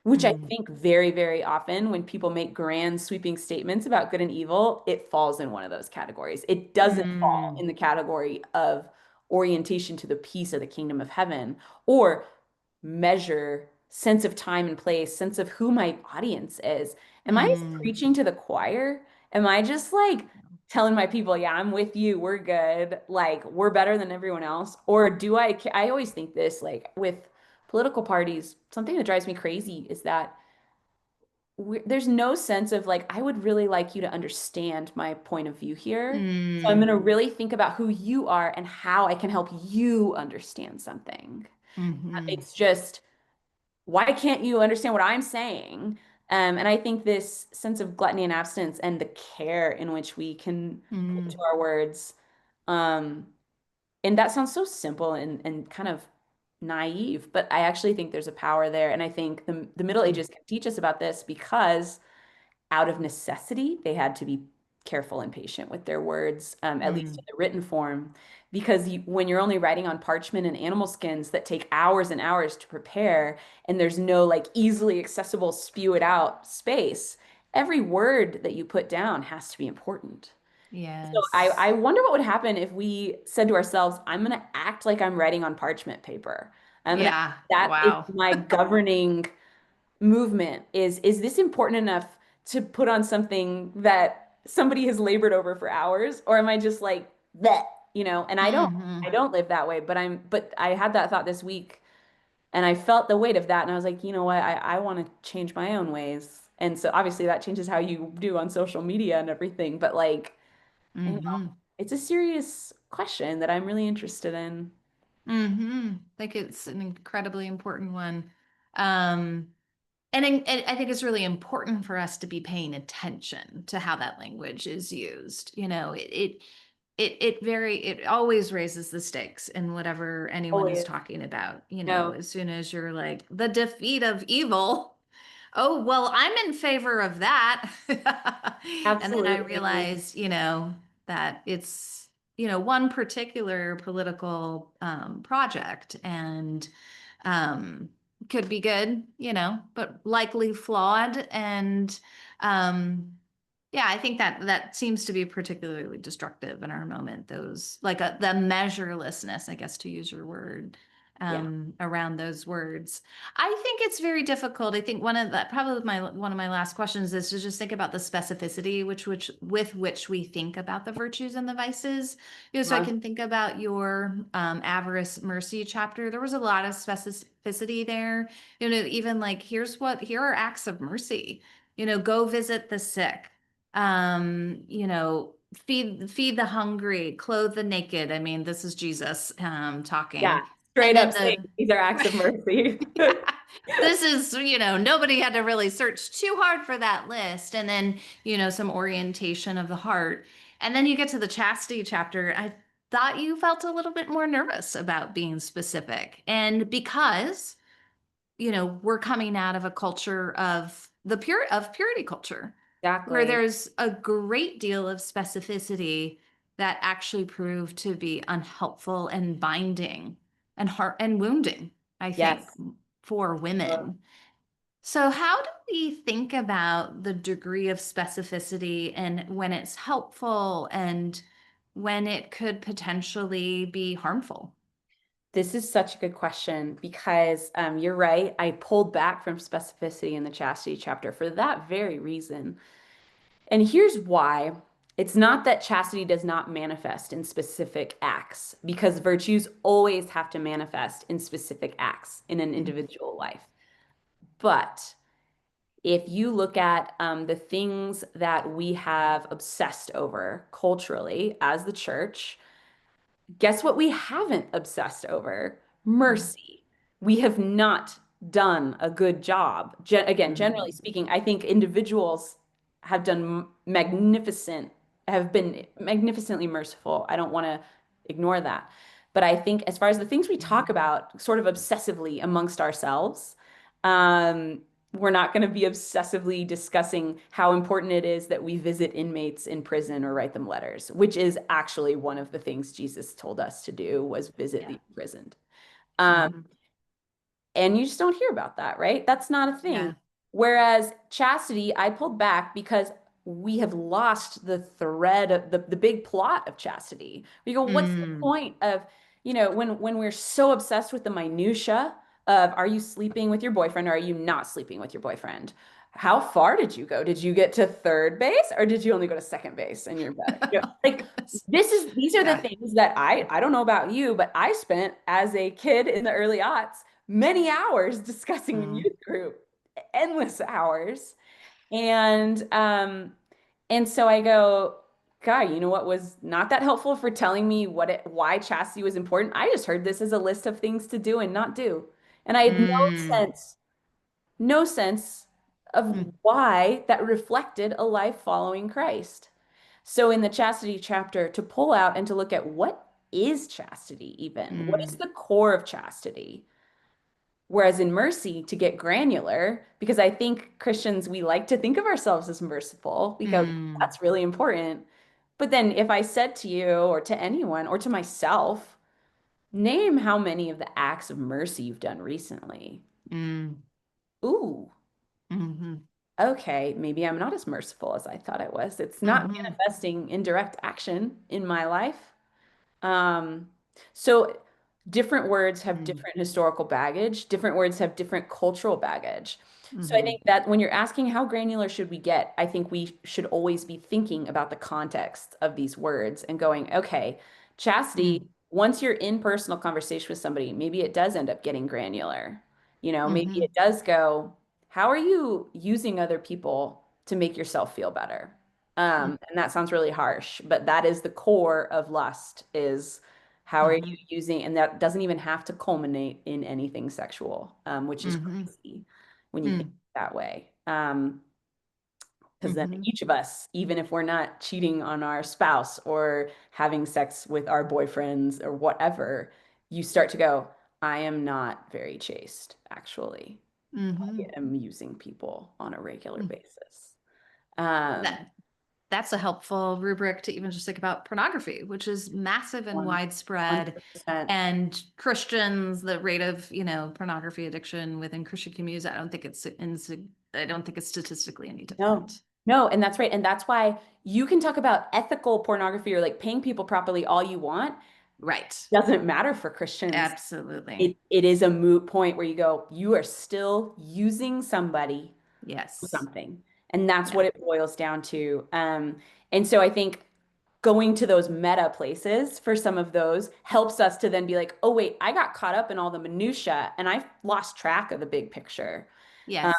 which I mm, think very, very often when people make grand sweeping statements about good and evil, it falls in one of those categories. It doesn't fall mm, in the category of orientation to the peace of the kingdom of heaven or measure sense of time and place, sense of who my audience is. Am I just mm. preaching to the choir? Am I just like telling my people, yeah, I'm with you, we're good, like we're better than everyone else? Or do I always think this, like with political parties, something that drives me crazy is that there's no sense of like, I would really like you to understand my point of view here. So I'm going Mm, to really think about who you are and how I can help you understand something. mhm, It's just, why can't you understand what I'm saying? And I think this sense of gluttony and abstinence and the care in which we can put mm, into our words, um, and that sounds so simple and kind of naive, but I actually think there's a power there. And I think the Middle mm, Ages can teach us about this because out of necessity, they had to be careful and patient with their words, at least in mm, the written form, because when you're only writing on parchment and animal skins that take hours and hours to prepare, and there's no like easily accessible spew it out space, every word that you put down has to be important. So I yes. wonder what would happen if we said to ourselves, I'm going to act like I'm writing on parchment paper. Yeah. That is Wow. my governing movement is this important enough to put on something that somebody has labored over for hours or am I just like that, and I Hmm. don't live that way, but I had that thought this week and I felt the weight of that and I was like, you know what, I want to change my own ways. And so obviously that changes how you do on social media and everything, but like, Hmm. it's a serious question that I'm really interested in. Hmm. I think it's an incredibly important one. Um, and I think it's really important for us to be paying attention to how that language is used. It always raises the stakes in whatever anyone is Always. talking about. No, As soon as you're like the defeat of evil, oh, well, I'm in favor of that. And then I absolutely. realize, that it's, one particular political project and um, could be good, but likely flawed. And yeah, I think that seems to be particularly destructive in our moment. Those like the measurelessness, I guess, to use your word. Yeah. around those words. I think it's very difficult. I think one of my last questions is to just think about the specificity which with which we think about the virtues and the vices. So I Uh-huh. can think about your avarice mercy chapter. There was a lot of specificity there. Even like here are acts of mercy. Go visit the sick. Feed the hungry, clothe the naked. I mean, this is Jesus Yeah. talking. And Straight then up saying these are acts of mercy. yeah, this is, nobody had to really search too hard for that list. And then, some orientation of the heart. And then you get to the chastity chapter. I thought you felt a little bit more nervous about being specific. And because, we're coming out of a culture of purity culture, where Exactly. there's a great deal of specificity that actually proved to be unhelpful and binding and heart and wounding, I think, Yes. for women. So, how do we think about the degree of specificity and when it's helpful and when it could potentially be harmful? This is such a good question because you're right. I pulled back from specificity in the chastity chapter for that very reason. And here's why. It's not that chastity does not manifest in specific acts, because virtues always have to manifest in specific acts in an individual life. But if you look at the things that we have obsessed over culturally as the church, guess what we haven't obsessed over? Mercy. We have not done a good job. Again, generally Mm-hmm. speaking, I think individuals have done have been magnificently merciful. I don't want to ignore that. But I think as far as the things we talk about sort of obsessively amongst ourselves, um, we're not going to be obsessively discussing how important it is that we visit inmates in prison or write them letters, which is actually one of the things Jesus told us to do was visit Yeah. the imprisoned. Um, Mm-hmm. and you just don't hear about that, right? That's not a thing. Yeah. Whereas chastity, I pulled back because we have lost the thread of the big plot of chastity. We go, what's the Mm. point of, when we're so obsessed with the minutia of are you sleeping with your boyfriend or are you not sleeping with your boyfriend? How far did you go? Did you get to third base or did you only go to second base and you're better? Like these are the Yeah. things that I don't know about you, but I spent as a kid in the early aughts many hours discussing in Mm. youth group, endless hours. And and so I go, God, you know what was not that helpful for telling me why chastity was important? I just heard this as a list of things to do and not do. And I had Mm. no sense of Mm. why that reflected a life following Christ. So in the chastity chapter, to pull out and to look at what is chastity even? What is Mm. the core of chastity? Whereas in mercy, to get granular, because I think Christians, we like to think of ourselves as merciful. We go, Mm. that's really important. But then if I said to you or to anyone or to myself, name how many of the acts of mercy you've done recently. Mm. Ooh, Mhm. okay, maybe I'm not as merciful as I thought I was. It's not Mhm. manifesting in direct action in my life. Um, so different words have Mm. different historical baggage, different words have different cultural baggage. So I Mhm. think that when you're asking how granular should we get, I think we should always be thinking about the context of these words and going, okay, chastity, Mm. once you're in personal conversation with somebody, maybe it does end up getting granular. Maybe Mhm. it does go, how are you using other people to make yourself feel better? And that sounds really harsh, but that is the core of lust is how are you Mhm. using, and that doesn't even have to culminate in anything sexual, which is Mhm. crazy when you think Mm. that way. Because then Mhm. each of us, even if we're not cheating on our spouse or having sex with our boyfriends or whatever, you start to go, I am not very chaste, actually. I Mhm. am using people on a regular Mm. basis. Um, That that's a helpful rubric to even just think about pornography, which is massive and widespread. 100%. And Christians, the rate of, pornography addiction within Christian communities, I don't think it's statistically any No, different. no, and that's right. And that's why you can talk about ethical pornography or like paying people properly all you want. Right. Doesn't matter for Christians. Absolutely. It is a moot point where you go, you are still using somebody for Yes. something. And that's Yeah. what it boils down to. And so I think going to those meta places for some of those helps us to then be like, oh, wait, I got caught up in all the minutia and I lost track of the big picture. Yes.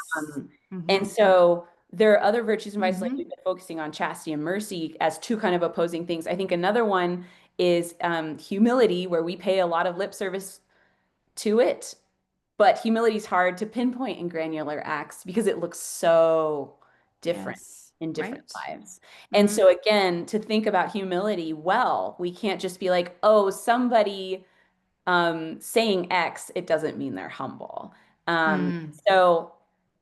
And Mm-hmm. so there are other virtues and vices, like we've Mm-hmm. been focusing on chastity and mercy as two kind of opposing things. I think another one is humility, where we pay a lot of lip service to it, but humility is hard to pinpoint in granular acts because it looks so different Yes. in different Right. lives. And Mm-hmm. so again, to think about humility well, we can't just be like, oh, somebody saying X, it doesn't mean they're humble. Mm. So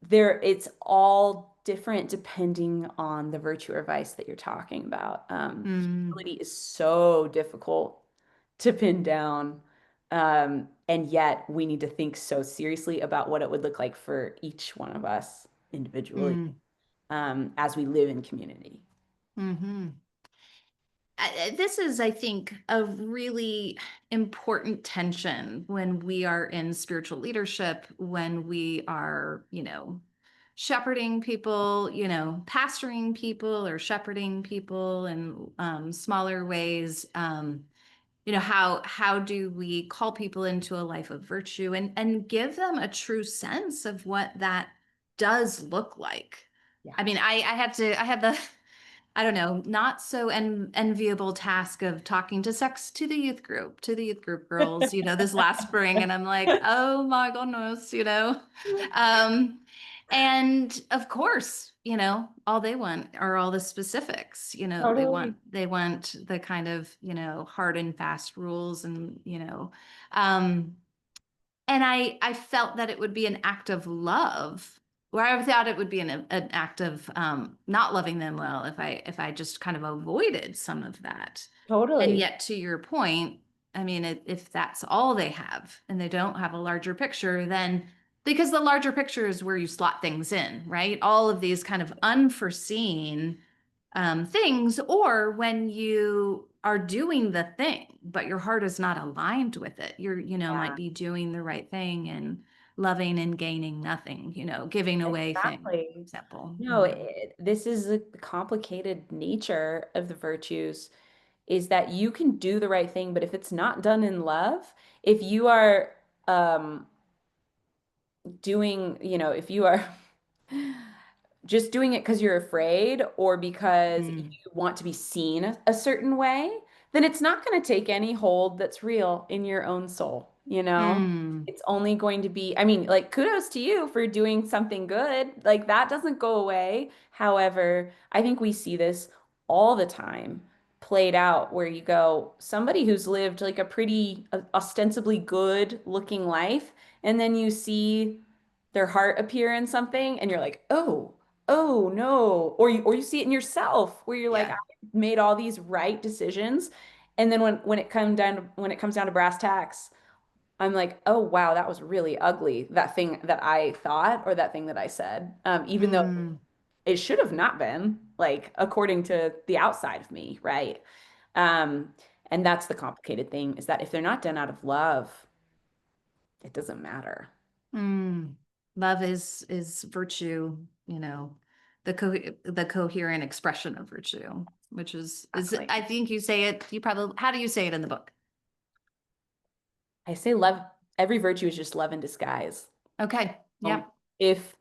it's all different depending on the virtue or vice that you're talking about. Mm. Humility is so difficult to pin down. And yet we need to think so seriously about what it would look like for each one of us individually, Mm. as we live in community. Mm-hmm. This is, I think, a really important tension when we are in spiritual leadership, when we are, shepherding people, pastoring people or shepherding people in smaller ways. How do we call people into a life of virtue and give them a true sense of what that does look like? Yeah. I mean, I had the I don't know, not so enviable task of talking to the youth group girls, this last spring. And I'm like, oh my goodness. Um, and of course, all they want are all the specifics, they want, Totally. they want the kind of, hard and fast rules and, um, and I felt that it would be an act of love, where I thought it would be an act of not loving them well if I just kind of avoided some of that. And Totally. yet, to your point, I mean, if that's all they have and they don't have a larger picture, then because the larger picture is where you slot things in, right? All of these kind of unforeseen things, or when you are doing the thing, but your heart is not aligned with it. Might Yeah, be doing the right thing and loving and gaining nothing, giving away thing, for exactly. example. No, this is the complicated nature of the virtues, is that you can do the right thing, but if it's not done in love, if you are um, if you are just doing it because you're afraid or because you Mm, want to be seen a certain way, then it's not going to take any hold that's real in your own soul, you know? mm, It's only going to be, I mean, like, kudos to you for doing something good. Like, that doesn't go away. However, I think we see this all the time played out where you go, somebody who's lived like a pretty ostensibly good looking life, and then you see their heart appear in something, and you're like, oh no. Or you see it in yourself where you're like, I yeah. made all these right decisions. And then when it comes down to brass tacks, I'm like, oh wow, that was really ugly. That thing that I thought or that thing that I said. Even though Mm, it should have not been, like according to the outside of me, right? Um, and that's the complicated thing, is that if they're not done out of love, it doesn't matter. mm. Love is virtue, the coherent expression of virtue, which is Exactly. I think you say it, how do you say it in the book? I say love, every virtue is just love in disguise. Okay. Um, Yeah. if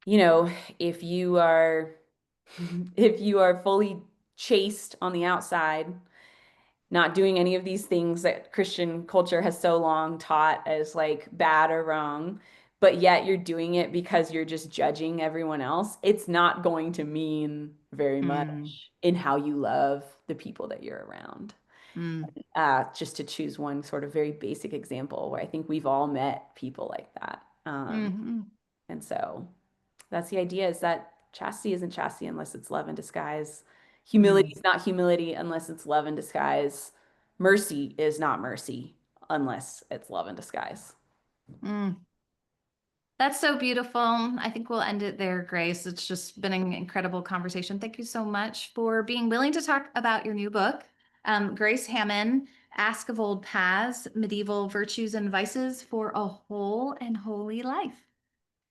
you know, if you are if you are fully chaste on the outside, not doing any of these things that Christian culture has so long taught as like bad or wrong, but yet you're doing it because you're just judging everyone else, it's not going to mean very Mm, much in how you love the people that you're around. mm, Just to choose one sort of very basic example where I think we've all met people like that. mhm, And so that's the idea, is that chastity isn't chastity unless it's love in disguise. Humility mm, is not humility unless it's love in disguise. Mercy is not mercy unless it's love in disguise. mm. That's so beautiful. I think we'll end it there, Grace. It's just been an incredible conversation. Thank you so much for being willing to talk about your new book, Grace Hamman. Ask of Old Paths, Medieval Virtues and Vices for a Whole and Holy Life.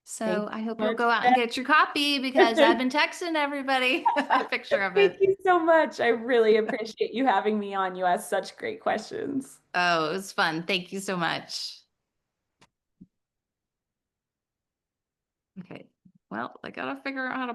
Thank So I you hope so you'll go out and get your copy because I've been texting everybody a picture of Thank it. you so much. I really appreciate you having me on. You asked such great questions. Oh, it was fun. Thank you so much. Okay. Well, I gotta figure out how to